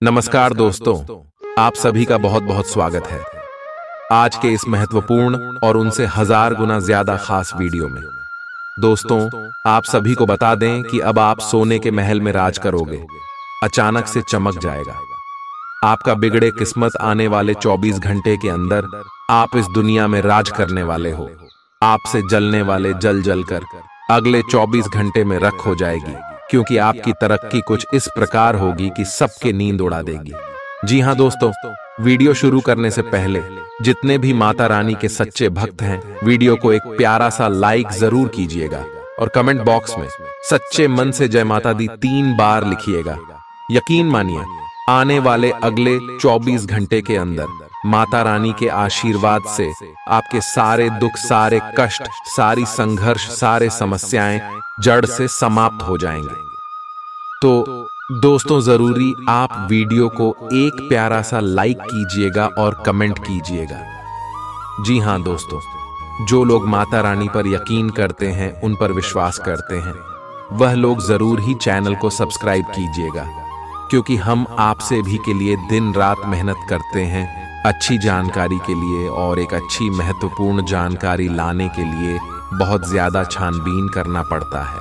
नमस्कार दोस्तों, आप सभी का बहुत बहुत स्वागत है आज के इस महत्वपूर्ण और उनसे 1000 गुना ज्यादा खास वीडियो में। दोस्तों, आप सभी को बता दें कि अब आप सोने के महल में राज करोगे। अचानक से चमक जाएगा। आपका बिगड़े किस्मत आने वाले 24 घंटे के अंदर आप इस दुनिया में राज करने वाले हो। आपसे जलने वाले जल जलकर अगले 24 घंटे में रख हो जाएगी, क्योंकि आपकी तरक्की कुछ इस प्रकार होगी कि सबके नींद उड़ा देगी। जी हां दोस्तों, वीडियो शुरू करने से पहले जितने भी माता रानी के सच्चे भक्त हैं, वीडियो को एक प्यारा सा लाइक जरूर कीजिएगा और कमेंट बॉक्स में सच्चे मन से जय माता दी 3 बार लिखिएगा। यकीन मानिए, आने वाले अगले 24 घंटे के अंदर माता रानी के आशीर्वाद से आपके सारे दुख, सारे कष्ट, सारी संघर्ष, सारे समस्याएं जड़ से समाप्त हो जाएंगे। तो दोस्तों, जरूरी आप वीडियो को एक प्यारा सा लाइक कीजिएगा और कमेंट कीजिएगा। जी हां दोस्तों, जो लोग माता रानी पर यकीन करते हैं, उन पर विश्वास करते हैं, वह लोग जरूर ही चैनल को सब्सक्राइब कीजिएगा, क्योंकि हम आपसे भी के लिए दिन रात मेहनत करते हैं अच्छी जानकारी के लिए। और एक अच्छी महत्वपूर्ण जानकारी लाने के लिए बहुत ज्यादा छानबीन करना पड़ता है,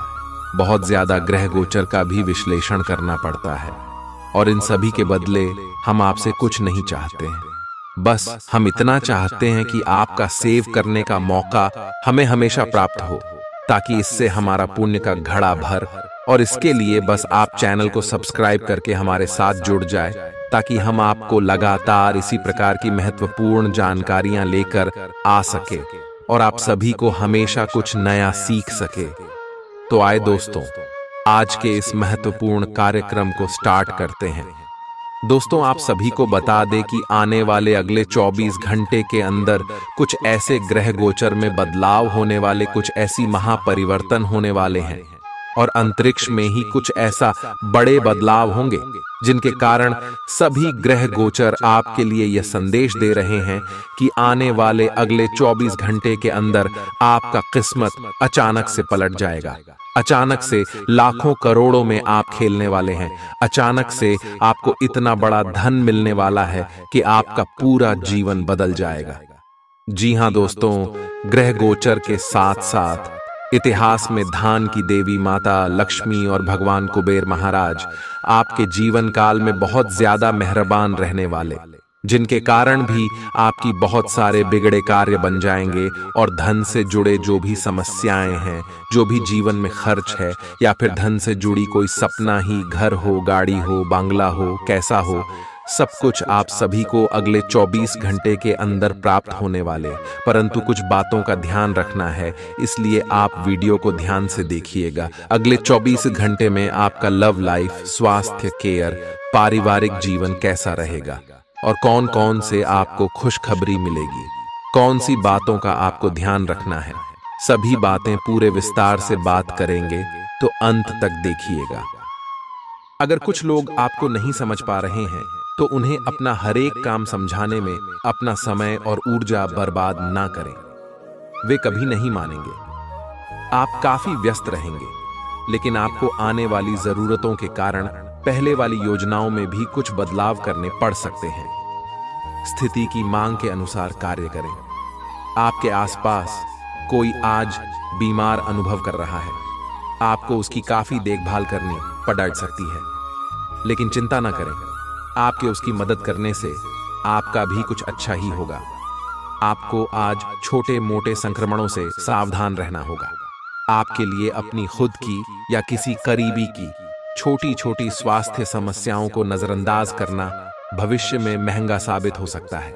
बहुत ज्यादा ग्रह गोचर का भी विश्लेषण करना पड़ता है। और इन सभी के बदले हम आपसे कुछ नहीं चाहते हैं, बस हम इतना चाहते हैं कि आपका सेव करने का मौका हमें हमेशा प्राप्त हो, ताकि इससे हमारा पुण्य का घड़ा भर। और इसके लिए बस आप चैनल को सब्सक्राइब करके हमारे साथ जुड़ जाए, ताकि हम आपको लगातार इसी प्रकार की महत्वपूर्ण जानकारियां लेकर आ सके और आप सभी को हमेशा कुछ नया सीख सके। तो आए दोस्तों, आज के इस महत्वपूर्ण कार्यक्रम को स्टार्ट करते हैं। दोस्तों, आप सभी को बता दें कि आने वाले अगले 24 घंटे के अंदर कुछ ऐसे ग्रह गोचर में बदलाव होने वाले, कुछ ऐसी महापरिवर्तन होने वाले हैं और अंतरिक्ष में ही कुछ ऐसा बड़े बदलाव होंगे, जिनके कारण सभी ग्रह गोचर आपके लिए यह संदेश दे रहे हैं कि आने वाले अगले 24 घंटे के अंदर आपका किस्मत अचानक से पलट जाएगा। अचानक से लाखों करोड़ों में आप खेलने वाले हैं। अचानक से आपको इतना बड़ा धन मिलने वाला है कि आपका पूरा जीवन बदल जाएगा। जी हां दोस्तों, ग्रह गोचर के साथ साथ इतिहास में धान की देवी माता लक्ष्मी और भगवान कुबेर महाराज आपके जीवन काल में बहुत ज्यादा मेहरबान रहने वाले, जिनके कारण भी आपकी बहुत सारे बिगड़े कार्य बन जाएंगे और धन से जुड़े जो भी समस्याएं हैं, जो भी जीवन में खर्च है, या फिर धन से जुड़ी कोई सपना ही, घर हो, गाड़ी हो, बांग्ला हो, कैसा हो, सब कुछ आप सभी को अगले 24 घंटे के अंदर प्राप्त होने वाले। परंतु कुछ बातों का ध्यान रखना है, इसलिए आप वीडियो को ध्यान से देखिएगा। अगले 24 घंटे में आपका लव लाइफ, स्वास्थ्य, केयर, पारिवारिक जीवन कैसा रहेगा और कौन कौन से आपको खुशखबरी मिलेगी, कौन सी बातों का आपको ध्यान रखना है, सभी बातें पूरे विस्तार से बात करेंगे, तो अंत तक देखिएगा। अगर कुछ लोग आपको नहीं समझ पा रहे हैं, तो उन्हें अपना हर एक काम समझाने में अपना समय और ऊर्जा बर्बाद ना करें। वे कभी नहीं मानेंगे। आप काफी व्यस्त रहेंगे, लेकिन आपको आने वाली जरूरतों के कारण पहले वाली योजनाओं में भी कुछ बदलाव करने पड़ सकते हैं। स्थिति की मांग के अनुसार कार्य करें। आपके आसपास कोई आज बीमार अनुभव कर रहा है, आपको उसकी काफी देखभाल करनी पड़ सकती है, लेकिन चिंता ना करें, आपके उसकी मदद करने से आपका भी कुछ अच्छा ही होगा। आपको आज छोटे मोटे संक्रमणों से सावधान रहना होगा। आपके लिए अपनी खुद की या किसी करीबी की छोटी छोटी स्वास्थ्य समस्याओं को नजरअंदाज करना भविष्य में महंगा साबित हो सकता है।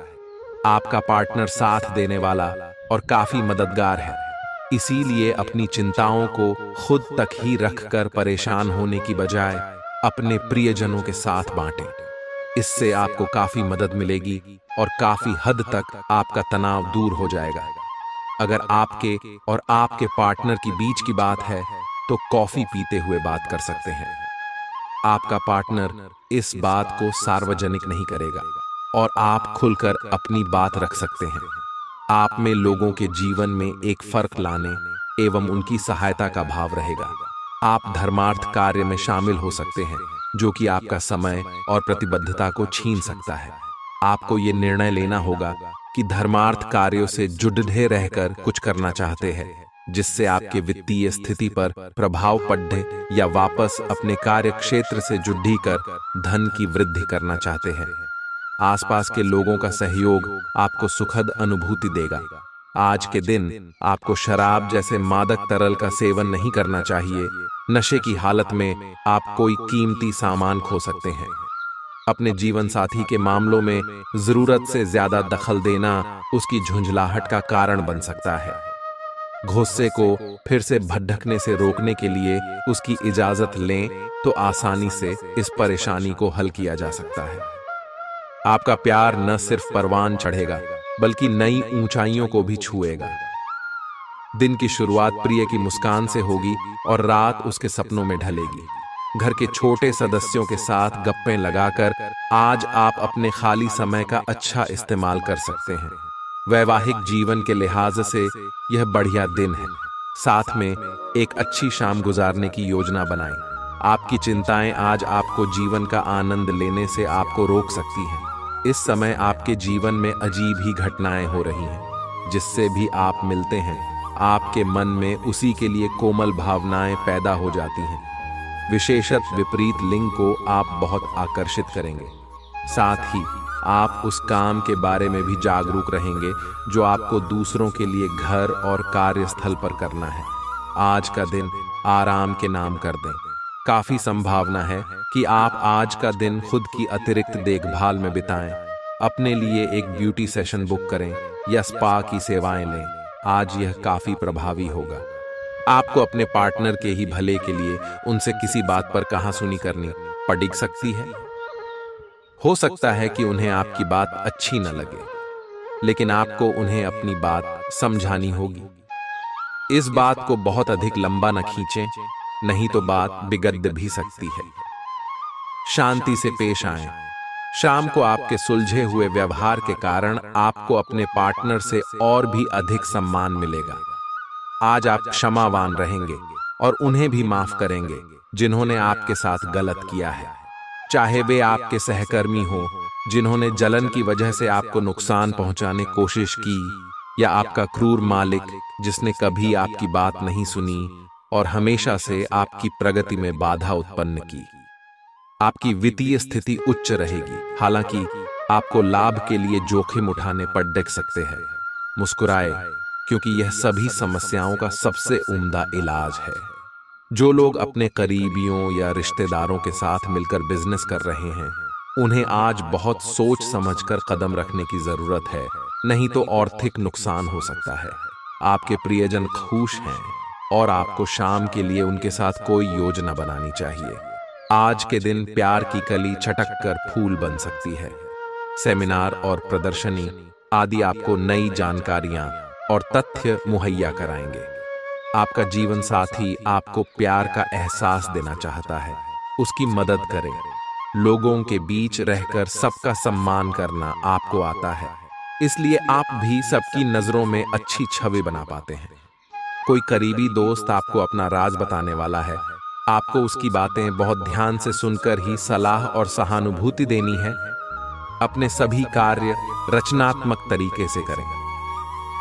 आपका पार्टनर साथ देने वाला और काफी मददगार है, इसीलिए अपनी चिंताओं को खुद तक ही रखकर परेशान होने की बजाय अपने प्रियजनों के साथ बांटें। इससे आपको काफी मदद मिलेगी और काफी हद तक आपका तनाव दूर हो जाएगा। अगर आपके और आपके पार्टनर की बीच की बात है, तो कॉफी पीते हुए बात कर सकते हैं। आपका पार्टनर इस बात को सार्वजनिक नहीं करेगा और आप खुलकर अपनी बात रख सकते हैं। आप में लोगों के जीवन में एक फर्क लाने एवं उनकी सहायता का भाव रहेगा। आप धर्मार्थ कार्य में शामिल हो सकते हैं, जो कि आपका समय और प्रतिबद्धता को छीन सकता है। आपको ये निर्णय लेना होगा कि धर्मार्थ कार्यों से जुड़े रहकर कुछ करना चाहते हैं जिससे आपके वित्तीय स्थिति पर प्रभाव पड़े, या वापस अपने कार्य क्षेत्र से जुड़ी कर धन की वृद्धि करना चाहते हैं। आसपास के लोगों का सहयोग आपको सुखद अनुभूति देगा। आज के दिन आपको शराब जैसे मादक तरल का सेवन नहीं करना चाहिए। नशे की हालत में आप कोई कीमती सामान खो सकते हैं। अपने जीवन साथी के मामलों में जरूरत से ज्यादा दखल देना उसकी झुंझलाहट का कारण बन सकता है। गुस्से को फिर से भड़कने से रोकने के लिए उसकी इजाजत लें तो आसानी से इस परेशानी को हल किया जा सकता है। आपका प्यार न सिर्फ परवान चढ़ेगा बल्कि नई ऊंचाइयों को भी छुएगा। दिन की शुरुआत प्रिय की मुस्कान से होगी और रात उसके सपनों में ढलेगी। घर के छोटे सदस्यों के साथ गप्पें लगाकर आज आप अपने खाली समय का अच्छा इस्तेमाल कर सकते हैं। वैवाहिक जीवन के लिहाज से यह बढ़िया दिन है। साथ में एक अच्छी शाम गुजारने की योजना बनाएं। आपकी चिंताएं आज आपको जीवन का आनंद लेने से आपको रोक सकती हैं। इस समय आपके जीवन में अजीब ही घटनाएं हो रही हैं। जिससे भी आप मिलते हैं आपके मन में उसी के लिए कोमल भावनाएं पैदा हो जाती हैं। विशेषत विपरीत लिंग को आप बहुत आकर्षित करेंगे। साथ ही आप उस काम के बारे में भी जागरूक रहेंगे जो आपको दूसरों के लिए घर और कार्यस्थल पर करना है। आज का दिन आराम के नाम कर दें। काफी संभावना है कि आप आज का दिन खुद की अतिरिक्त देखभाल में बिताएं। अपने लिए एक ब्यूटी सेशन बुक करें या स्पा की सेवाएं लें। आज यह काफी प्रभावी होगा। आपको अपने पार्टनर के ही भले के लिए उनसे किसी बात पर कहासुनी करनी पड़ सकती है। हो सकता है कि उन्हें आपकी बात अच्छी न लगे, लेकिन आपको उन्हें अपनी बात समझानी होगी। इस बात को बहुत अधिक लंबा न खींचें, नहीं तो बात बिगड़ भी सकती है। शांति से पेश आएं। शाम को आपके सुलझे हुए व्यवहार के कारण आपको अपने पार्टनर से और भी अधिक सम्मान मिलेगा। आज आप क्षमावान रहेंगे और उन्हें भी माफ करेंगे जिन्होंने आपके साथ गलत किया है। चाहे वे आपके सहकर्मी हो जिन्होंने जलन की वजह से आपको नुकसान पहुंचाने की कोशिश की, या आपका क्रूर मालिक जिसने कभी आपकी बात नहीं सुनी और हमेशा से आपकी प्रगति में बाधा उत्पन्न की। आपकी वित्तीय स्थिति उच्च रहेगी, हालांकि आपको लाभ के लिए जोखिम उठाने पड़ सकते हैं। मुस्कुराए, क्योंकि यह सभी समस्याओं का सबसे उम्दा इलाज है। जो लोग अपने करीबियों या रिश्तेदारों के साथ मिलकर बिजनेस कर रहे हैं उन्हें आज बहुत सोच समझकर कदम रखने की जरूरत है, नहीं तो आर्थिक नुकसान हो सकता है। आपके प्रियजन खुश हैं और आपको शाम के लिए उनके साथ कोई योजना बनानी चाहिए। आज के दिन प्यार की कली छटक कर फूल बन सकती है। सेमिनार और प्रदर्शनी आदि आपको नई जानकारियां और तथ्य मुहैया कराएंगे। आपका जीवन साथी आपको प्यार का एहसास देना चाहता है, उसकी मदद करें। लोगों के बीच रहकर सबका सम्मान करना आपको आता है, इसलिए आप भी सबकी नजरों में अच्छी छवि बना पाते हैं। कोई करीबी दोस्त आपको अपना राज बताने वाला है। आपको उसकी बातें बहुत ध्यान से सुनकर ही सलाह और सहानुभूति देनी है। अपने सभी कार्य रचनात्मक तरीके से करें।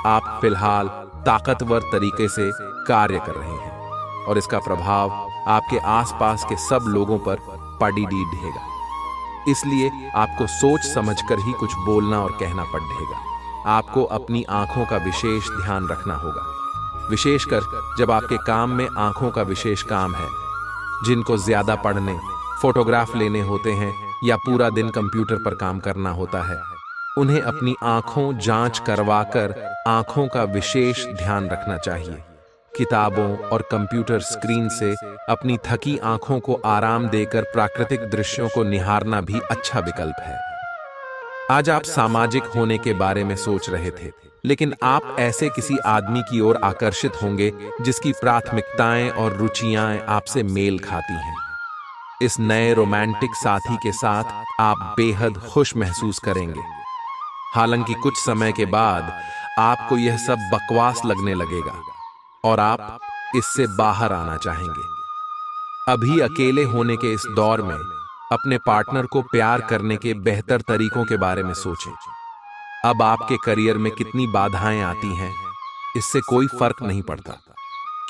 आप फिलहाल ताकतवर तरीके से कार्य कर रहे हैं और इसका प्रभाव आपके आसपास के सब लोगों पर पड़ेगा। इसलिए आपको सोच समझकर ही कुछ बोलना और कहना पड़ेगा। आपको अपनी आंखों का विशेष ध्यान रखना होगा, विशेषकर जब आपके काम में आंखों का विशेष काम है। जिनको ज्यादा पढ़ने, फोटोग्राफ लेने होते हैं या पूरा दिन कंप्यूटर पर काम करना होता है, उन्हें अपनी आंखों जांच करवाकर आंखों का विशेष ध्यान रखना चाहिए। किताबों और कंप्यूटर स्क्रीन से अपनी थकी आंखों को आराम देकर प्राकृतिक दृश्यों को निहारना भी अच्छा विकल्प है। आज आप सामाजिक होने के बारे में सोच रहे थे, लेकिन आप ऐसे किसी आदमी की ओर आकर्षित होंगे जिसकी प्राथमिकताएं और रुचियां आपसे मेल खाती हैं। इस नए रोमांटिक साथी के साथ आप बेहद खुश महसूस करेंगे। हालांकि कुछ समय के बाद आपको यह सब बकवास लगने लगेगा और आप इससे बाहर आना चाहेंगे। अभी अकेले होने के इस दौर में अपने पार्टनर को प्यार करने के बेहतर तरीकों के बारे में सोचें। अब आपके करियर में कितनी बाधाएं आती हैं, इससे कोई फर्क नहीं पड़ता,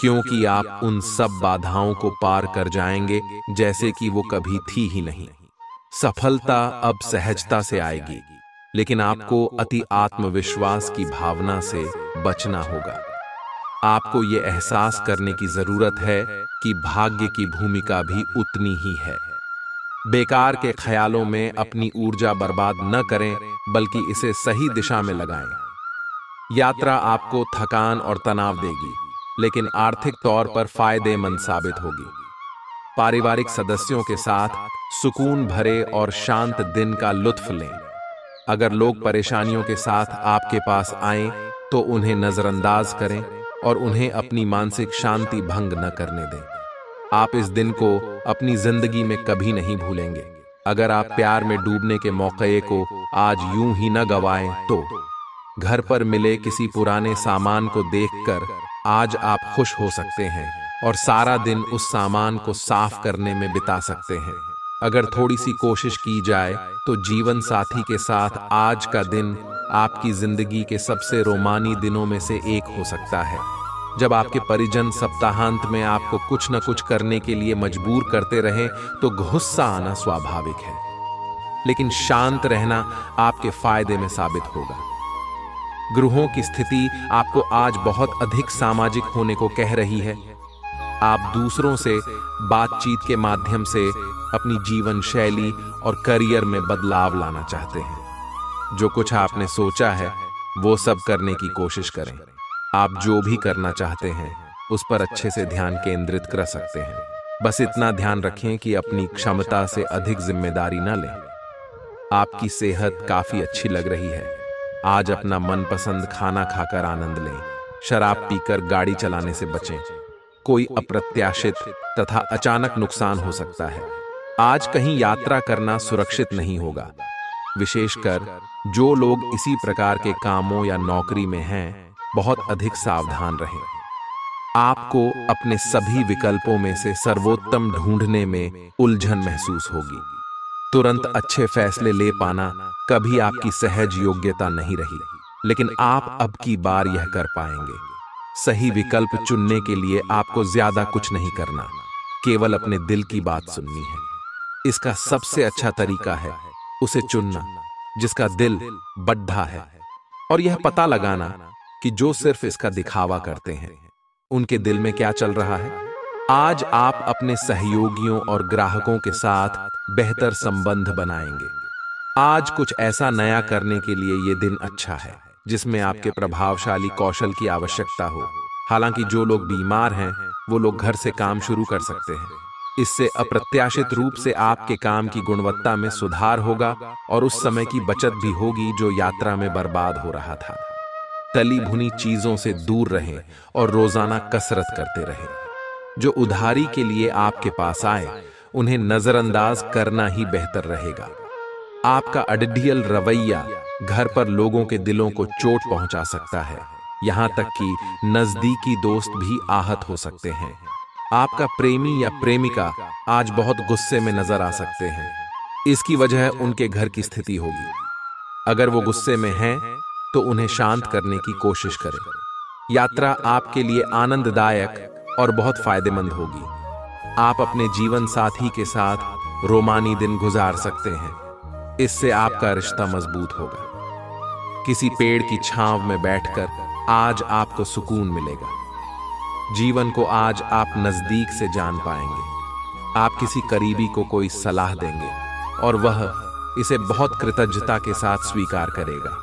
क्योंकि आप उन सब बाधाओं को पार कर जाएंगे जैसे कि वो कभी थी ही नहीं। सफलता अब सहजता से आएगी, लेकिन आपको अति आत्मविश्वास की भावना से बचना होगा। आपको ये एहसास करने की जरूरत है कि भाग्य की भूमिका भी उतनी ही है। बेकार के ख्यालों में अपनी ऊर्जा बर्बाद न करें, बल्कि इसे सही दिशा में लगाएं। यात्रा आपको थकान और तनाव देगी, लेकिन आर्थिक तौर पर फायदेमंद साबित होगी। पारिवारिक सदस्यों के साथ सुकून भरे और शांत दिन का लुत्फ लें। अगर लोग परेशानियों के साथ आपके पास आएं, तो उन्हें नजरअंदाज करें और उन्हें अपनी मानसिक शांति भंग न करने दें। आप इस दिन को अपनी जिंदगी में कभी नहीं भूलेंगे। अगर आप प्यार में डूबने के मौके को आज यूं ही न गवाएं, तो घर पर मिले किसी पुराने सामान को देखकर आज आप खुश हो सकते हैं और सारा दिन उस सामान को साफ करने में बिता सकते हैं। अगर थोड़ी सी कोशिश की जाए तो जीवन साथी के साथ आज का दिन आपकी जिंदगी के सबसे रोमानी दिनों में से एक हो सकता है। जब आपके परिजन सप्ताहांत में आपको कुछ न कुछ करने के लिए मजबूर करते रहें, तो गुस्सा आना स्वाभाविक है, लेकिन शांत रहना आपके फायदे में साबित होगा। ग्रहों की स्थिति आपको आज बहुत अधिक सामाजिक होने को कह रही है। आप दूसरों से बातचीत के माध्यम से अपनी जीवन शैली और करियर में बदलाव लाना चाहते हैं। जो कुछ आपने सोचा है वो सब करने की कोशिश करें। आप जो भी करना चाहते हैं उस पर अच्छे से ध्यान केंद्रित कर सकते हैं। बस इतना ध्यान रखें कि अपनी क्षमता से अधिक जिम्मेदारी न लें। आपकी सेहत काफी अच्छी लग रही है। आज अपना मनपसंद खाना खाकर आनंद लें। शराब पीकर गाड़ी चलाने से बचें। कोई अप्रत्याशित तथा अचानक नुकसान हो सकता है। आज कहीं यात्रा करना सुरक्षित नहीं होगा। विशेषकर जो लोग इसी प्रकार के कामों या नौकरी में हैं, बहुत अधिक सावधान रहें। आपको अपने सभी विकल्पों में से सर्वोत्तम ढूंढने में उलझन महसूस होगी। तुरंत अच्छे फैसले ले पाना कभी आपकी सहज योग्यता नहीं रही, लेकिन आप अब की बार यह कर पाएंगे। सही विकल्प चुनने के लिए आपको ज्यादा कुछ नहीं करना, केवल अपने दिल की बात सुननी है। इसका सबसे अच्छा तरीका है उसे चुनना जिसका दिल बड्ढा है, और यह पता लगाना कि जो सिर्फ इसका दिखावा करते हैं उनके दिल में क्या चल रहा है। आज आप अपने सहयोगियों और ग्राहकों के साथ बेहतर संबंध बनाएंगे। आज कुछ ऐसा नया करने के लिए यह दिन अच्छा है जिसमें आपके प्रभावशाली कौशल की आवश्यकता हो। हालांकि जो लोग बीमार हैं वो लोग घर से काम शुरू कर सकते हैं। इससे अप्रत्याशित रूप से आपके काम की गुणवत्ता में सुधार होगा और उस समय की बचत भी होगी जो यात्रा में बर्बाद हो रहा था। तली भुनी चीजों से दूर रहें और रोजाना कसरत करते रहें। जो उधारी के लिए आपके पास आए उन्हें नजरअंदाज करना ही बेहतर रहेगा। आपका अडडियल रवैया घर पर लोगों के दिलों को चोट पहुंचा सकता है, यहां तक कि नजदीकी दोस्त भी आहत हो सकते हैं। आपका प्रेमी या प्रेमिका आज बहुत गुस्से में नजर आ सकते हैं। इसकी वजह उनके घर की स्थिति होगी। अगर वो गुस्से में हैं तो उन्हें शांत करने की कोशिश करें। यात्रा आपके लिए आनंददायक और बहुत फायदेमंद होगी। आप अपने जीवन साथी के साथ रोमानी दिन गुजार सकते हैं। इससे आपका रिश्ता मजबूत होगा। किसी पेड़ की छांव में बैठकर आज आपको सुकून मिलेगा। जीवन को आज आप नजदीक से जान पाएंगे। आप किसी करीबी को कोई सलाह देंगे और वह इसे बहुत कृतज्ञता के साथ स्वीकार करेगा।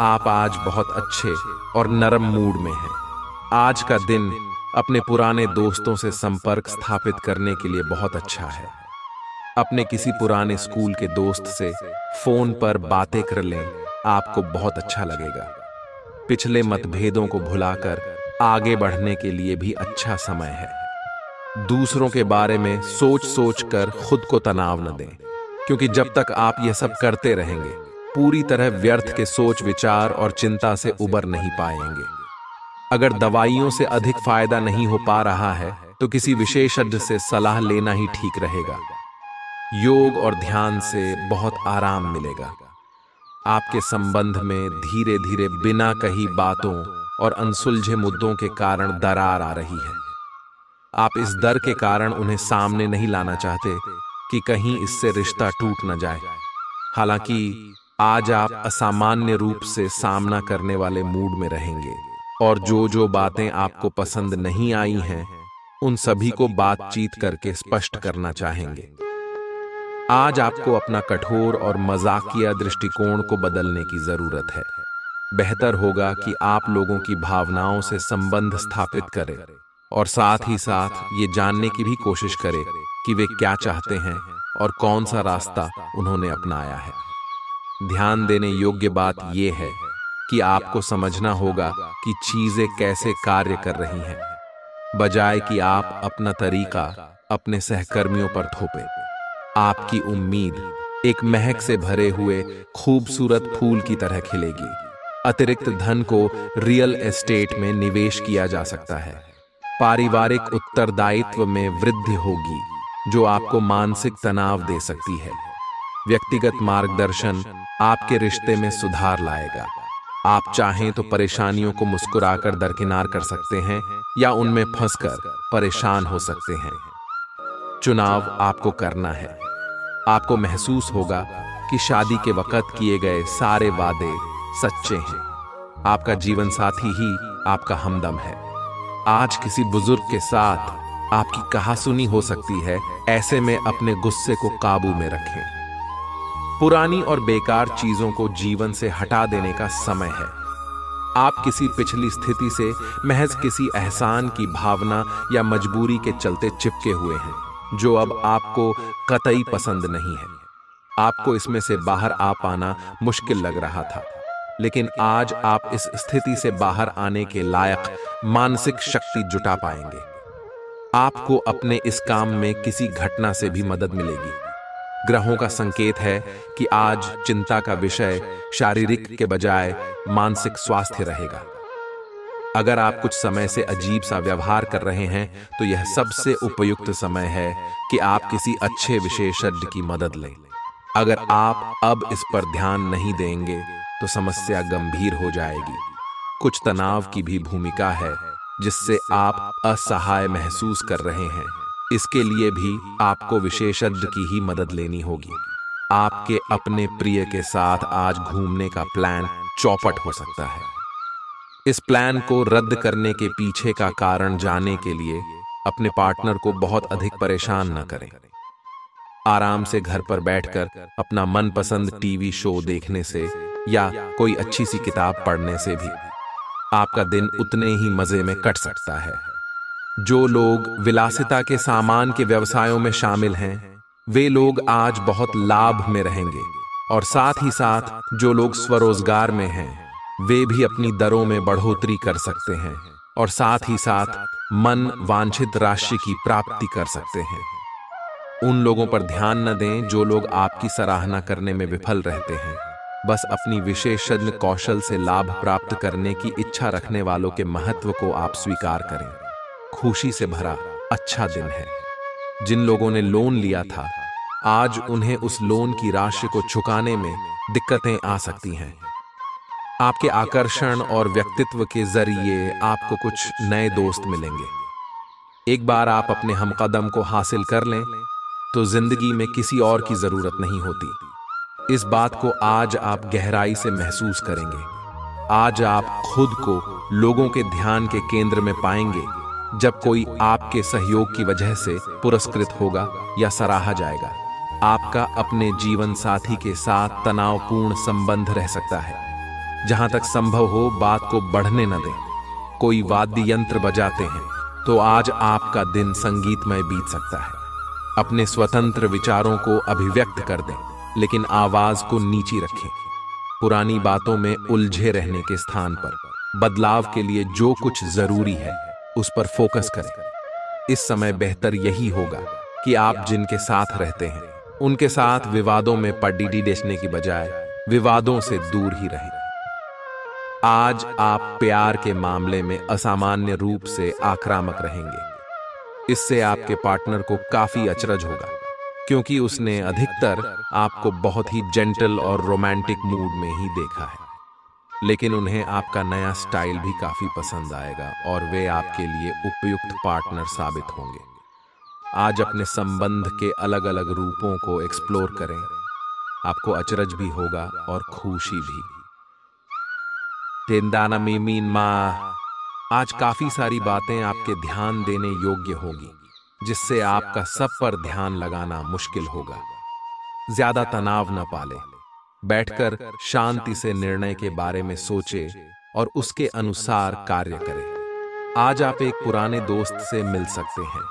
आप आज बहुत अच्छे और नरम मूड में हैं। आज का दिन अपने पुराने दोस्तों से संपर्क स्थापित करने के लिए बहुत अच्छा है। अपने किसी पुराने स्कूल के दोस्त से फोन पर बातें कर लें, आपको बहुत अच्छा लगेगा। पिछले मतभेदों को भुलाकर आगे बढ़ने के लिए भी अच्छा समय है। दूसरों के बारे में सोच सोच कर खुद को तनाव न दें, क्योंकि जब तक आप यह सब करते रहेंगे पूरी तरह व्यर्थ के सोच विचार और चिंता से उबर नहीं पाएंगे। अगर दवाइयों से अधिक फायदा नहीं हो पा रहा है तो किसी विशेषज्ञ से सलाह लेना ही ठीक रहेगा। योग और ध्यान से बहुत आराम मिलेगा। आपके संबंध में धीरे धीरे बिना कही बातों और अनसुलझे मुद्दों के कारण दरार आ रही है। आप इस डर के कारण उन्हें सामने नहीं लाना चाहते कि कहीं इससे रिश्ता टूट न जाए। हालांकि आज आप असामान्य रूप से सामना करने वाले मूड में रहेंगे और जो बातें आपको पसंद नहीं आई हैं, उन सभी को बातचीत करके स्पष्ट करना चाहेंगे। आज आपको अपना कठोर और मजाकिया दृष्टिकोण को बदलने की जरूरत है। बेहतर होगा कि आप लोगों की भावनाओं से संबंध स्थापित करें और साथ ही साथ ये जानने की भी कोशिश करें कि वे क्या चाहते हैं और कौन सा रास्ता उन्होंने अपनाया है। ध्यान देने योग्य बात यह है कि आपको समझना होगा कि चीजें कैसे कार्य कर रही हैं, बजाय कि आप अपना तरीका अपने सहकर्मियों पर थोपें। आपकी उम्मीद एक महक से भरे हुए खूबसूरत फूल की तरह खिलेगी। अतिरिक्त धन को रियल एस्टेट में निवेश किया जा सकता है। पारिवारिक उत्तरदायित्व में वृद्धि होगी जो आपको मानसिक तनाव दे सकती है। व्यक्तिगत मार्गदर्शन आपके रिश्ते में सुधार लाएगा। आप चाहें तो परेशानियों को मुस्कुराकर दरकिनार कर सकते हैं या उनमें फंसकर परेशान हो सकते हैं। चुनाव आपको करना है। आपको महसूस होगा कि शादी के वक्त किए गए सारे वादे सच्चे हैं। आपका जीवन साथी ही आपका हमदम है। आज किसी बुजुर्ग के साथ आपकी कहासुनी हो सकती है। ऐसे में अपने गुस्से को काबू में रखें। पुरानी और बेकार चीजों को जीवन से हटा देने का समय है। आप किसी पिछली स्थिति से महज किसी एहसान की भावना या मजबूरी के चलते चिपके हुए हैं जो अब आपको कतई पसंद नहीं है। आपको इसमें से बाहर आ पाना मुश्किल लग रहा था, लेकिन आज आप इस स्थिति से बाहर आने के लायक मानसिक शक्ति जुटा पाएंगे। आपको अपने इस काम में किसी घटना से भी मदद मिलेगी। ग्रहों का संकेत है कि आज चिंता का विषय शारीरिक के बजाय मानसिक स्वास्थ्य रहेगा। अगर आप कुछ समय से अजीब सा व्यवहार कर रहे हैं तो यह सबसे उपयुक्त समय है कि आप किसी अच्छे विशेषज्ञ की मदद लें। अगर आप अब इस पर ध्यान नहीं देंगे तो समस्या गंभीर हो जाएगी। कुछ तनाव की भी भूमिका है जिससे आप असहाय महसूस कर रहे हैं। इसके लिए भी आपको विशेषज्ञ की ही मदद लेनी होगी। आपके अपने प्रिय के साथ आज घूमने का प्लान चौपट हो सकता है। इस प्लान को रद्द करने के पीछे का कारण जानने के लिए अपने पार्टनर को बहुत अधिक परेशान न करें। आराम से घर पर बैठकर अपना मनपसंद टीवी शो देखने से या कोई अच्छी सी किताब पढ़ने से भी आपका दिन उतने ही मजे में कट सकता है। जो लोग विलासिता के सामान के व्यवसायों में शामिल हैं, वे लोग आज बहुत लाभ में रहेंगे और साथ ही साथ जो लोग स्वरोजगार में हैं, वे भी अपनी दरों में बढ़ोतरी कर सकते हैं और साथ ही साथ मन वांछित राशि की प्राप्ति कर सकते हैं। उन लोगों पर ध्यान न दें जो लोग आपकी सराहना करने में विफल रहते हैं। बस अपनी विशेषज्ञ कौशल से लाभ प्राप्त करने की इच्छा रखने वालों के महत्व को आप स्वीकार करें। खुशी से भरा अच्छा दिन है। जिन लोगों ने लोन लिया था, आज उन्हें उस लोन की राशि को चुकाने में दिक्कतें आ सकती हैं। आपके आकर्षण और व्यक्तित्व के जरिए आपको कुछ नए दोस्त मिलेंगे। एक बार आप अपने हमकदम को हासिल कर लें तो जिंदगी में किसी और की जरूरत नहीं होती। इस बात को आज आप गहराई से महसूस करेंगे। आज आप खुद को लोगों के ध्यान के केंद्र में पाएंगे जब कोई आपके सहयोग की वजह से पुरस्कृत होगा या सराहा जाएगा। आपका अपने जीवन साथी के साथ तनावपूर्ण संबंध रह सकता है। जहां तक संभव हो बात को बढ़ने न दें। कोई वाद्य यंत्र बजाते हैं तो आज आपका दिन संगीतमय बीत सकता है। अपने स्वतंत्र विचारों को अभिव्यक्त कर दें, लेकिन आवाज को नीची रखें। पुरानी बातों में उलझे रहने के स्थान पर बदलाव के लिए जो कुछ जरूरी है उस पर फोकस करें। इस समय बेहतर यही होगा कि आप जिनके साथ रहते हैं उनके साथ विवादों में पड़ीडी देने की बजाय विवादों से दूर ही रहें। आज आप प्यार के मामले में असामान्य रूप से आक्रामक रहेंगे। इससे आपके पार्टनर को काफी अचरज होगा क्योंकि उसने अधिकतर आपको बहुत ही जेंटल और रोमांटिक मूड में ही देखा है। लेकिन उन्हें आपका नया स्टाइल भी काफी पसंद आएगा और वे आपके लिए उपयुक्त पार्टनर साबित होंगे। आज अपने संबंध के अलग अलग रूपों को एक्सप्लोर करें। आपको अचरज भी होगा और खुशी भी। तेंदाना मीमीन माँ, आज काफी सारी बातें आपके ध्यान देने योग्य होगी, जिससे आपका सब पर ध्यान लगाना मुश्किल होगा। ज्यादा तनाव न पाले। बैठकर शांति से निर्णय के बारे में सोचे और उसके अनुसार कार्य करें। आज आप एक पुराने दोस्त से मिल सकते हैं।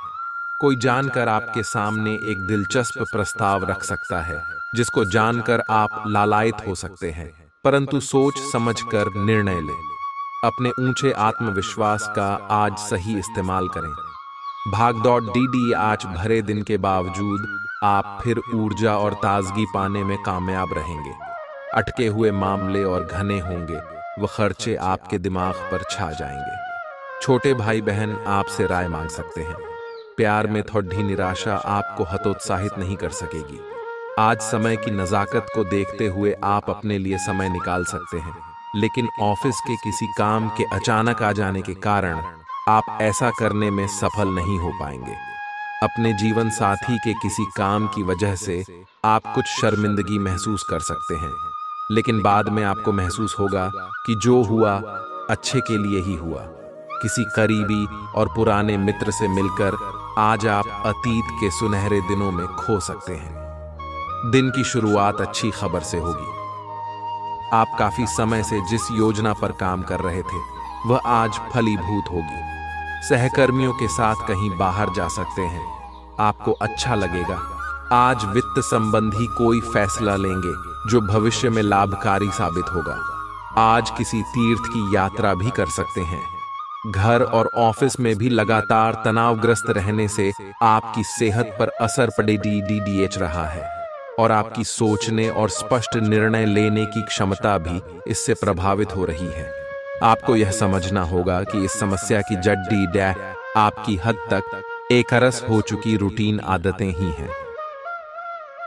कोई जानकर आपके सामने एक दिलचस्प प्रस्ताव रख सकता है, जिसको जानकर आप लालायित हो सकते हैं, परंतु सोच समझकर निर्णय लें। अपने ऊंचे आत्मविश्वास का आज सही इस्तेमाल करें। भागदौड़ डीडी आज भरे दिन के बावजूद आप फिर ऊर्जा और ताजगी पाने में कामयाब रहेंगे। अटके हुए मामले और घने होंगे, वह खर्चे आपके दिमाग पर छा जाएंगे। छोटे भाई बहन आपसे राय मांग सकते हैं। प्यार में थोड़ी निराशा आपको हतोत्साहित नहीं कर सकेगी। आज समय की नजाकत को देखते हुए आप अपने लिए समय निकाल सकते हैं, लेकिन ऑफिस के किसी काम के अचानक आ जाने के कारण आप ऐसा करने में सफल नहीं हो पाएंगे। अपने जीवन साथी के किसी काम की वजह से आप कुछ शर्मिंदगी महसूस कर सकते हैं, लेकिन बाद में आपको महसूस होगा कि जो हुआ अच्छे के लिए ही हुआ। किसी करीबी और पुराने मित्र से मिलकर आज आप अतीत के सुनहरे दिनों में खो सकते हैं। दिन की शुरुआत अच्छी खबर से होगी। आप काफी समय से जिस योजना पर काम कर रहे थे, वह आज फलीभूत होगी। सहकर्मियों के साथ कहीं बाहर जा सकते हैं। आपको अच्छा लगेगा। आज वित्त संबंधी कोई फैसला लेंगे जो भविष्य में लाभकारी साबित होगा। आज किसी तीर्थ की यात्रा भी कर सकते हैं। घर और ऑफिस में भी लगातार तनावग्रस्त रहने से आपकी सेहत पर असर पड़ेगी रहा है और आपकी सोचने और स्पष्ट निर्णय लेने की क्षमता भी इससे प्रभावित हो रही है। आपको यह समझना होगा कि इस समस्या की जड़ आपकी हद तक एकरस हो चुकी रूटीन आदतें ही हैं।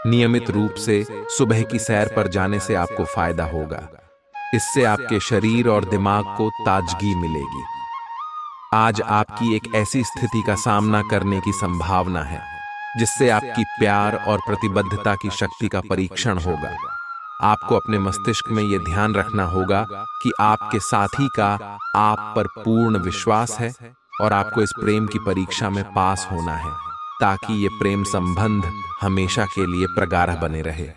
नियमित रूप से सुबह की सैर पर जाने से आपको फायदा होगा। इससे आपके शरीर और दिमाग को ताजगी मिलेगी। आज आपकी एक ऐसी स्थिति का सामना करने की संभावना है जिससे आपकी प्यार और प्रतिबद्धता की शक्ति का परीक्षण होगा। आपको अपने मस्तिष्क में यह ध्यान रखना होगा कि आपके साथी का आप पर पूर्ण विश्वास है और आपको इस प्रेम की परीक्षा में पास होना है, ताकि ये प्रेम संबंध हमेशा के लिए प्रगाढ़ बने रहे।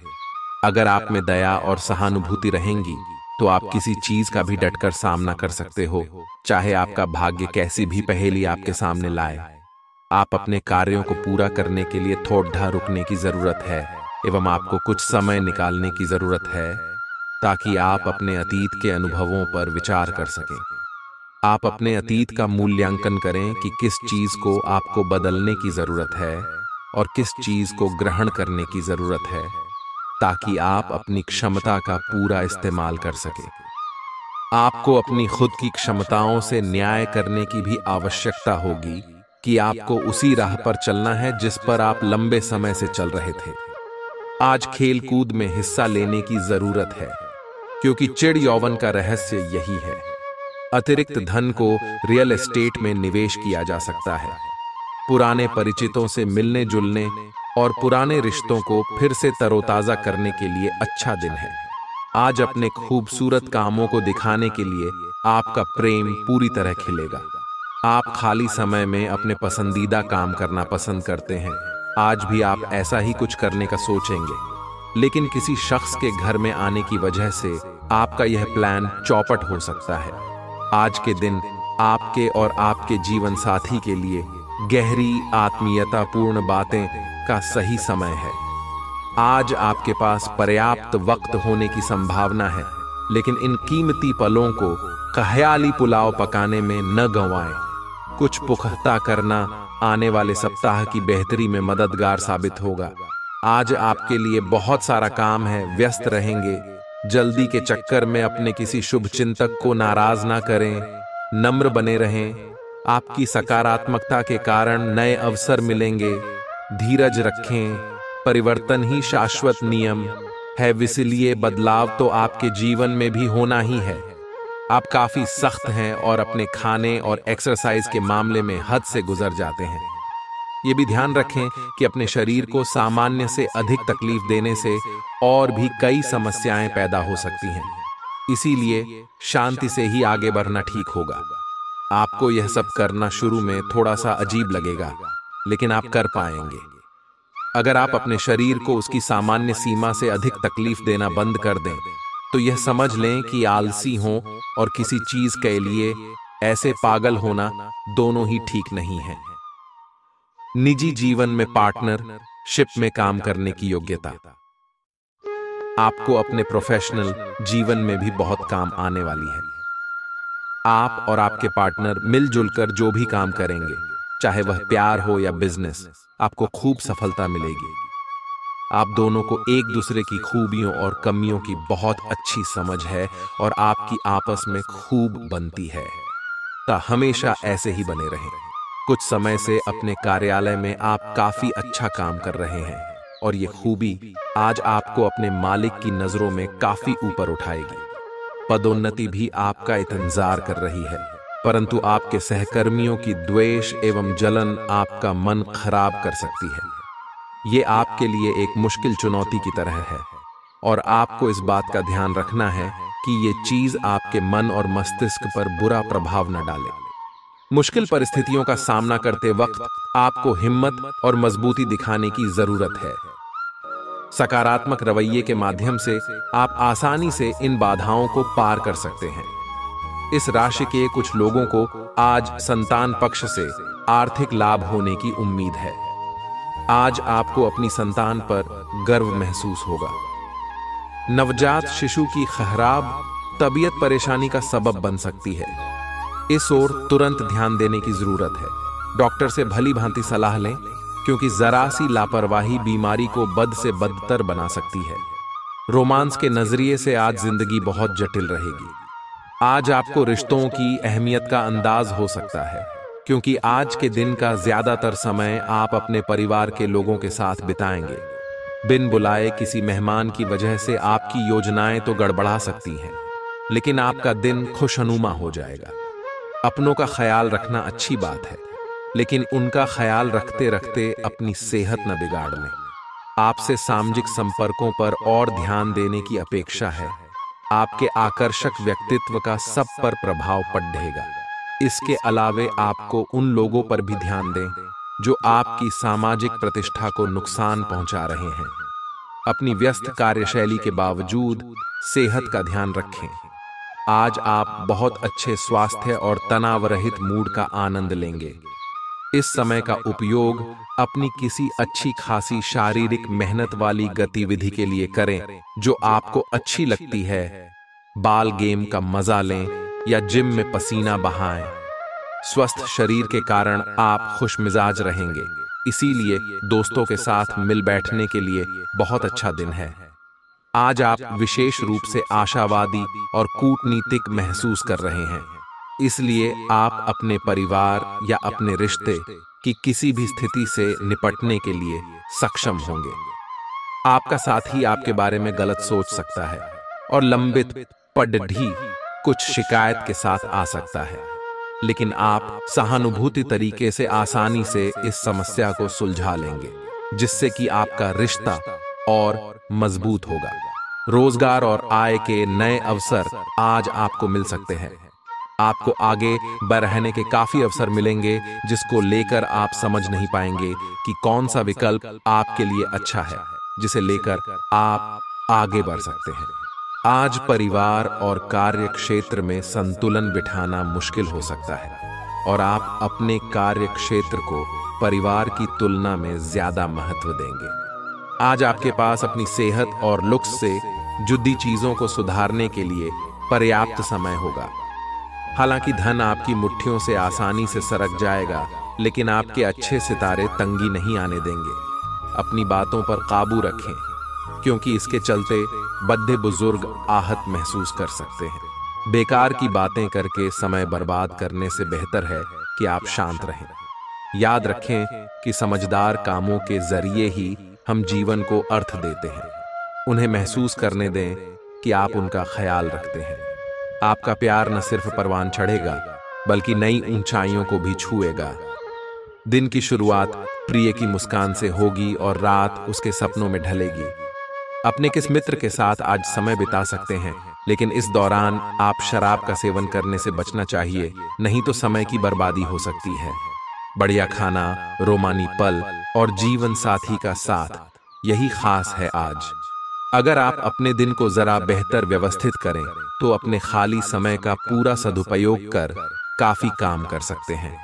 अगर आप में दया और सहानुभूति रहेंगी तो आप किसी चीज का भी डटकर सामना कर सकते हो, चाहे आपका भाग्य कैसी भी पहेली आपके सामने लाए। आप अपने कार्यों को पूरा करने के लिए थोड़ा रुकने की जरूरत है एवं आपको कुछ समय निकालने की जरूरत है, ताकि आप अपने अतीत के अनुभवों पर विचार कर सकें। आप अपने अतीत का मूल्यांकन करें कि किस चीज को आपको बदलने की जरूरत है और किस चीज को ग्रहण करने की जरूरत है, ताकि आप अपनी क्षमता का पूरा इस्तेमाल कर सकें। आपको अपनी खुद की क्षमताओं से न्याय करने की भी आवश्यकता होगी कि आपको उसी राह पर चलना है जिस पर आप लंबे समय से चल रहे थे। आज खेल कूद में हिस्सा लेने की जरूरत है, क्योंकि चिड़ यौवन का रहस्य यही है। अतिरिक्त धन को रियल एस्टेट में निवेश किया जा सकता है। पुराने परिचितों से मिलने जुलने और पुराने रिश्तों को फिर से तरोताजा करने के लिए अच्छा दिन है। आज अपने खूबसूरत कामों को दिखाने के लिए आपका प्रेम पूरी तरह खिलेगा। आप खाली समय में अपने पसंदीदा काम करना पसंद करते हैं। आज भी आप ऐसा ही कुछ करने का सोचेंगे, लेकिन किसी शख्स के घर में आने की वजह से आपका यह प्लान चौपट हो सकता है। आज के दिन आपके और आपके जीवन साथी के लिए गहरी आत्मीयतापूर्ण बातें का सही समय है। आज आपके पास पर्याप्त वक्त होने की संभावना है, लेकिन इन कीमती पलों को ख्याली पुलाव पकाने में न गंवाएं। कुछ पुख्ता करना आने वाले सप्ताह की बेहतरी में मददगार साबित होगा। आज आपके लिए बहुत सारा काम है, व्यस्त रहेंगे। जल्दी के चक्कर में अपने किसी शुभ चिंतक को नाराज ना करें, नम्र बने रहें। आपकी सकारात्मकता के कारण नए अवसर मिलेंगे। धीरज रखें परिवर्तन ही शाश्वत नियम है, इसलिए बदलाव तो आपके जीवन में भी होना ही है। आप काफी सख्त हैं और अपने खाने और एक्सरसाइज के मामले में हद से गुजर जाते हैं। ये भी ध्यान रखें कि अपने शरीर को सामान्य से अधिक तकलीफ देने से और भी कई समस्याएं पैदा हो सकती हैं। इसीलिए शांति से ही आगे बढ़ना ठीक होगा। आपको यह सब करना शुरू में थोड़ा सा अजीब लगेगा, लेकिन आप कर पाएंगे। अगर आप अपने शरीर को उसकी सामान्य सीमा से अधिक तकलीफ देना बंद कर दें, तो यह समझ लें कि आलसी हों और किसी चीज के लिए ऐसे पागल होना दोनों ही ठीक नहीं है। निजी जीवन में पार्टनरशिप में काम करने की योग्यता आपको अपने प्रोफेशनल जीवन में भी बहुत काम आने वाली है। आप और आपके पार्टनर मिलजुल कर जो भी काम करेंगे, चाहे वह प्यार हो या बिजनेस, आपको खूब सफलता मिलेगी। आप दोनों को एक दूसरे की खूबियों और कमियों की बहुत अच्छी समझ है और आपकी आपस में खूब बनती है। तो हमेशा ऐसे ही बने रहें। कुछ समय से अपने कार्यालय में आप काफी अच्छा काम कर रहे हैं और ये खूबी आज आपको अपने मालिक की नजरों में काफी ऊपर उठाएगी। पदोन्नति भी आपका इंतजार कर रही है, परंतु आपके सहकर्मियों की द्वेष एवं जलन आपका मन खराब कर सकती है। ये आपके लिए एक मुश्किल चुनौती की तरह है और आपको इस बात का ध्यान रखना है कि ये चीज आपके मन और मस्तिष्क पर बुरा प्रभाव न डाले। मुश्किल परिस्थितियों का सामना करते वक्त आपको हिम्मत और मजबूती दिखाने की जरूरत है। सकारात्मक रवैये के माध्यम से आप आसानी से इन बाधाओं को पार कर सकते हैं। इस राशि के कुछ लोगों को आज संतान पक्ष से आर्थिक लाभ होने की उम्मीद है। आज आपको अपनी संतान पर गर्व महसूस होगा। नवजात शिशु की खराब तबीयत परेशानी का सबब बन सकती है। इस ओर तुरंत ध्यान देने की जरूरत है। डॉक्टर से भली भांति सलाह लें, क्योंकि जरा सी लापरवाही बीमारी को बद से बदतर बना सकती है। रोमांस के नजरिए से आज जिंदगी बहुत जटिल रहेगी। आज आपको रिश्तों की अहमियत का अंदाज हो सकता है, क्योंकि आज के दिन का ज्यादातर समय आप अपने परिवार के लोगों के साथ बिताएंगे। बिन बुलाए किसी मेहमान की वजह से आपकी योजनाएं तो गड़बड़ा सकती हैं, लेकिन आपका दिन खुशनुमा हो जाएगा। अपनों का ख्याल रखना अच्छी बात है, लेकिन उनका ख्याल रखते रखते अपनी सेहत न बिगाड़ लें। आपसे सामाजिक संपर्कों पर और ध्यान देने की अपेक्षा है। आपके आकर्षक व्यक्तित्व का सब पर प्रभाव पड़ेगा। इसके अलावे आपको उन लोगों पर भी ध्यान दें जो आपकी सामाजिक प्रतिष्ठा को नुकसान पहुंचा रहे हैं। अपनी व्यस्त कार्यशैली के बावजूद सेहत का ध्यान रखें। आज आप बहुत अच्छे स्वास्थ्य और तनाव रहित मूड का आनंद लेंगे। इस समय का उपयोग अपनी किसी अच्छी खासी शारीरिक मेहनत वाली गतिविधि के लिए करें जो आपको अच्छी लगती है। बाल गेम का मजा लें या जिम में पसीना बहाएं। स्वस्थ शरीर के कारण आप खुशमिजाज रहेंगे, इसीलिए दोस्तों के साथ मिल बैठने के लिए बहुत अच्छा दिन है। आज आप विशेष रूप से आशावादी और कूटनीतिक महसूस कर रहे हैं, इसलिए आप अपने परिवार या अपने रिश्ते की किसी भी स्थिति से निपटने के लिए सक्षम होंगे। आपका साथी आपके बारे में गलत सोच सकता है और लंबित पढ़ी कुछ शिकायत के साथ आ सकता है, लेकिन आप सहानुभूति तरीके से आसानी से इस समस्या को सुलझा लेंगे, जिससे कि आपका रिश्ता और मजबूत होगा। रोजगार और आय के नए अवसर आज आपको मिल सकते हैं। आपको आगे बढ़ने के काफी अवसर मिलेंगे, जिसको लेकर आप समझ नहीं पाएंगे कि कौन सा विकल्प आपके लिए अच्छा है, जिसे लेकर आप आगे बढ़ सकते हैं। आज परिवार और कार्य क्षेत्र में संतुलन बिठाना मुश्किल हो सकता है और आप अपने कार्य क्षेत्र को परिवार की तुलना में ज्यादा महत्व देंगे। आज आपके पास अपनी सेहत और लुक्स से जुड़ी चीजों को सुधारने के लिए पर्याप्त समय होगा। हालांकि धन आपकी मुट्ठियों से आसानी से सरक जाएगा, लेकिन आपके अच्छे सितारे तंगी नहीं आने देंगे। अपनी बातों पर काबू रखें, क्योंकि इसके चलते बद्दे बुजुर्ग आहत महसूस कर सकते हैं। बेकार की बातें करके समय बर्बाद करने से बेहतर है कि आप शांत रहें। याद रखें कि समझदार कामों के जरिए ही हम जीवन को अर्थ देते हैं। उन्हें महसूस करने दें कि आप उनका ख्याल रखते हैं। आपका प्यार न सिर्फ परवान चढ़ेगा बल्कि नई ऊंचाइयों को भी छुएगा। दिन की शुरुआत प्रिय की मुस्कान से होगी और रात उसके सपनों में ढलेगी। अपने किस मित्र के साथ आज समय बिता सकते हैं, लेकिन इस दौरान आप शराब का सेवन करने से बचना चाहिए, नहीं तो समय की बर्बादी हो सकती है। बढ़िया खाना, रोमानी पल और जीवन साथी का साथ, यही खास है आज। अगर आप अपने दिन को जरा बेहतर व्यवस्थित करें तो अपने खाली समय का पूरा सदुपयोग कर काफी काम कर सकते हैं।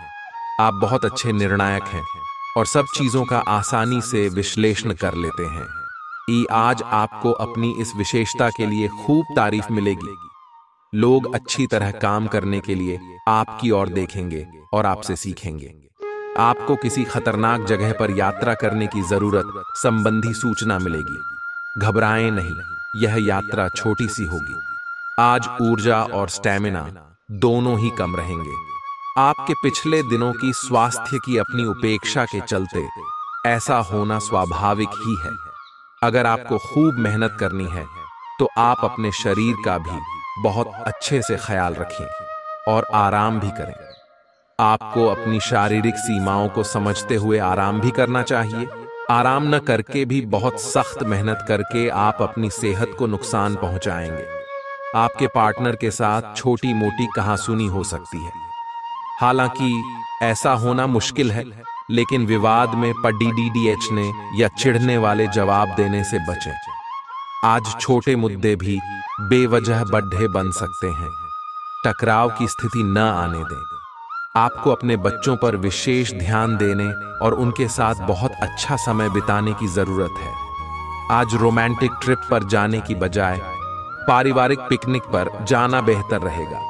आप बहुत अच्छे निर्णायक हैं और सब चीजों का आसानी से विश्लेषण कर लेते हैं। आज आपको अपनी इस विशेषता के लिए खूब तारीफ मिलेगी। लोग अच्छी तरह काम करने के लिए आपकी ओर देखेंगे और आपसे सीखेंगे। आपको किसी खतरनाक जगह पर यात्रा करने की जरूरत संबंधी सूचना मिलेगी। घबराएं नहीं, यह यात्रा छोटी सी होगी। आज ऊर्जा और स्टैमिना दोनों ही कम रहेंगे। आपके पिछले दिनों की स्वास्थ्य की अपनी उपेक्षा के चलते ऐसा होना स्वाभाविक ही है। अगर आपको खूब मेहनत करनी है तो आप अपने शरीर का भी बहुत अच्छे से ख्याल रखें और आराम भी करें। आपको अपनी शारीरिक सीमाओं को समझते हुए आराम भी करना चाहिए। आराम न करके भी बहुत सख्त मेहनत करके आप अपनी सेहत को नुकसान पहुंचाएंगे। आपके पार्टनर के साथ छोटी मोटी कहासुनी हो सकती है। हालांकि ऐसा होना मुश्किल है, लेकिन विवाद में पड़ने या चिढ़ने वाले जवाब देने से बचें। आज छोटे मुद्दे भी बेवजह बड्ढे बन सकते हैं। टकराव की स्थिति न आने दें। आपको अपने बच्चों पर विशेष ध्यान देने और उनके साथ बहुत अच्छा समय बिताने की जरूरत है। आज रोमांटिक ट्रिप पर जाने की बजाय पारिवारिक पिकनिक पर जाना बेहतर रहेगा।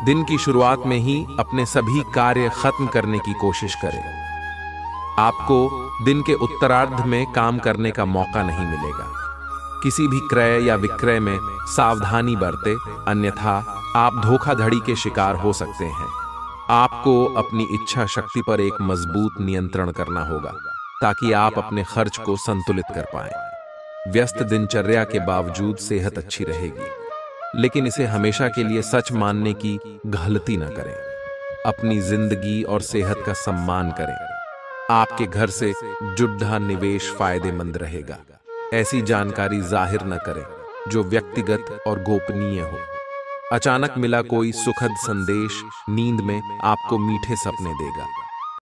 दिन की शुरुआत में ही अपने सभी कार्य खत्म करने की कोशिश करें। आपको दिन के उत्तरार्ध में काम करने का मौका नहीं मिलेगा। किसी भी क्रय या विक्रय में सावधानी बरतें, अन्यथा आप धोखाधड़ी के शिकार हो सकते हैं। आपको अपनी इच्छा शक्ति पर एक मजबूत नियंत्रण करना होगा ताकि आप अपने खर्च को संतुलित कर पाएं। व्यस्त दिनचर्या के बावजूद सेहत अच्छी रहेगी, लेकिन इसे हमेशा के लिए सच मानने की गलती न करें। अपनी जिंदगी और सेहत का सम्मान करें। आपके घर से जुड़ा निवेश फायदेमंद रहेगा। ऐसी जानकारी जाहिर न करें जो व्यक्तिगत और गोपनीय हो। अचानक मिला कोई सुखद संदेश नींद में आपको मीठे सपने देगा।